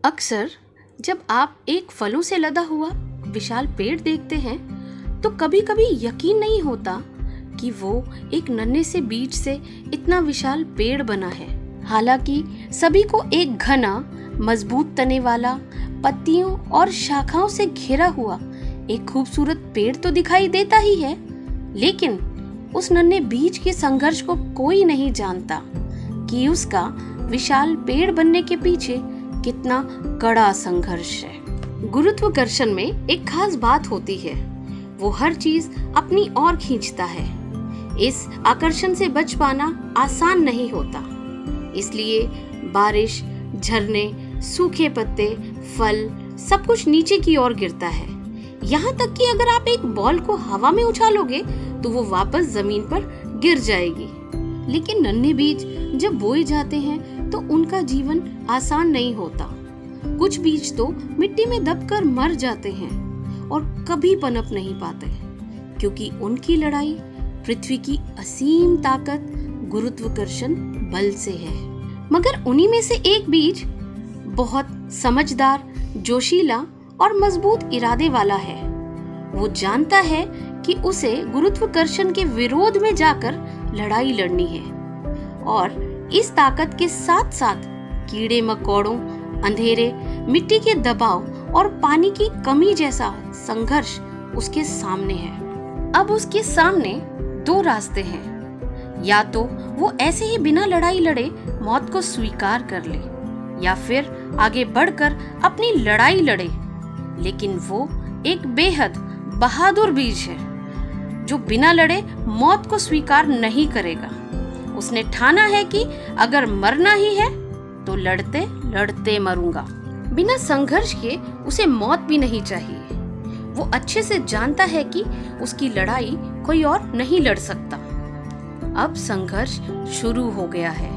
अक्सर जब आप एक फलों से लदा हुआ विशाल पेड़ देखते हैं तो कभी कभी यकीन नहीं होता कि वो एक नन्हे से बीज से इतना विशाल पेड़ बना है। हालांकि सभी को एक घना मजबूत तने वाला पत्तियों और शाखाओं से घिरा हुआ एक खूबसूरत पेड़ तो दिखाई देता ही है, लेकिन उस नन्हे बीज के संघर्ष को कोई नहीं जानता कि उसका विशाल पेड़ बनने के पीछे कितना कड़ा संघर्ष है। गुरुत्वाकर्षण में एक खास बात होती है, वो हर चीज अपनी ओर खींचता है। इस आकर्षण से बच पाना आसान नहीं होता, इसलिए बारिश, झरने, सूखे पत्ते, फल सब कुछ नीचे की ओर गिरता है। यहाँ तक कि अगर आप एक बॉल को हवा में उछालोगे तो वो वापस जमीन पर गिर जाएगी। लेकिन नन्हे बीज जब बोए जाते हैं तो उनका जीवन आसान नहीं होता। कुछ बीज तो मिट्टी में दबकर मर जाते हैं और कभी पनप नहीं पाते, क्योंकि उनकी लड़ाई पृथ्वी की असीम ताकत गुरुत्वाकर्षण बल से है। मगर उन्हीं में से एक बीज बहुत समझदार, जोशीला और मजबूत इरादे वाला है। वो जानता है कि उसे गुरुत्वाकर्षण के विरोध में जाकर लड़ाई लड़नी है और इस ताकत के साथ साथ कीड़े मकोड़ों, अंधेरे, मिट्टी के दबाव और पानी की कमी जैसा संघर्ष उसके सामने है। अब उसके सामने दो रास्ते हैं, या तो वो ऐसे ही बिना लड़ाई लड़े मौत को स्वीकार कर ले, या फिर आगे बढ़कर अपनी लड़ाई लड़े। लेकिन वो एक बेहद बहादुर बीज है जो बिना लड़े मौत को स्वीकार नहीं करेगा। उसने ठाना है कि अगर मरना ही है तो लड़ते लड़ते मरूंगा। बिना संघर्ष के उसे मौत भी नहीं चाहिए। वो अच्छे से जानता है कि उसकी लड़ाई कोई और नहीं लड़ सकता। अब संघर्ष शुरू हो गया है।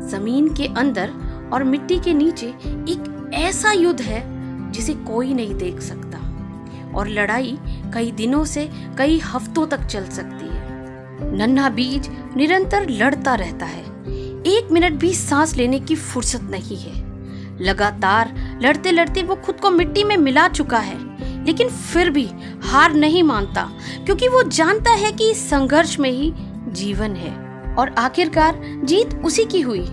जमीन के अंदर और मिट्टी के नीचे एक ऐसा युद्ध है जिसे कोई नहीं देख सकता, और लड़ाई कई दिनों से कई हफ्तों तक चल सकती है। नन्हा बीज निरंतर लड़ता रहता है। एक मिनट भी सांस लेने की फुर्सत नहीं है। लगातार लड़ते लड़ते वो खुद को मिट्टी में मिला चुका है, लेकिन फिर भी हार नहीं मानता, क्योंकि वो जानता है कि इस संघर्ष में ही जीवन है। और आखिरकार जीत उसी की हुई।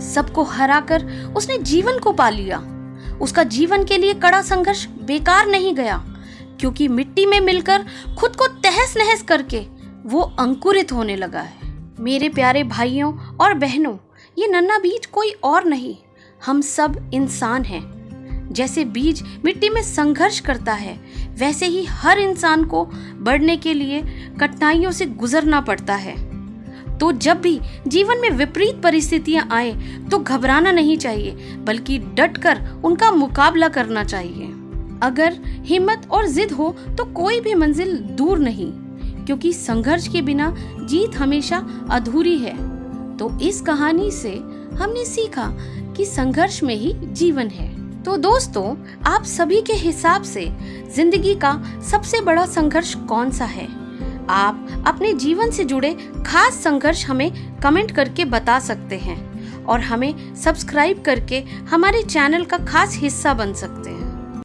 सबको हराकर उसने जीवन को पा लिया। उसका जीवन के लिए कड़ा संघर्ष बेकार नहीं गया, क्योंकि मिट्टी में मिलकर खुद को तहस नहस करके वो अंकुरित होने लगा है। मेरे प्यारे भाइयों और बहनों, ये नन्हा बीज कोई और नहीं, हम सब इंसान हैं। जैसे बीज मिट्टी में संघर्ष करता है, वैसे ही हर इंसान को बढ़ने के लिए कठिनाइयों से गुजरना पड़ता है। तो जब भी जीवन में विपरीत परिस्थितियां आए तो घबराना नहीं चाहिए, बल्कि डटकर उनका मुकाबला करना चाहिए। अगर हिम्मत और जिद हो तो कोई भी मंजिल दूर नहीं, क्योंकि संघर्ष के बिना जीत हमेशा अधूरी है। तो इस कहानी से हमने सीखा कि संघर्ष में ही जीवन है। तो दोस्तों, आप सभी के हिसाब से जिंदगी का सबसे बड़ा संघर्ष कौन सा है? आप अपने जीवन से जुड़े खास संघर्ष हमें कमेंट करके बता सकते हैं, और हमें सब्सक्राइब करके हमारे चैनल का खास हिस्सा बन सकते हैं।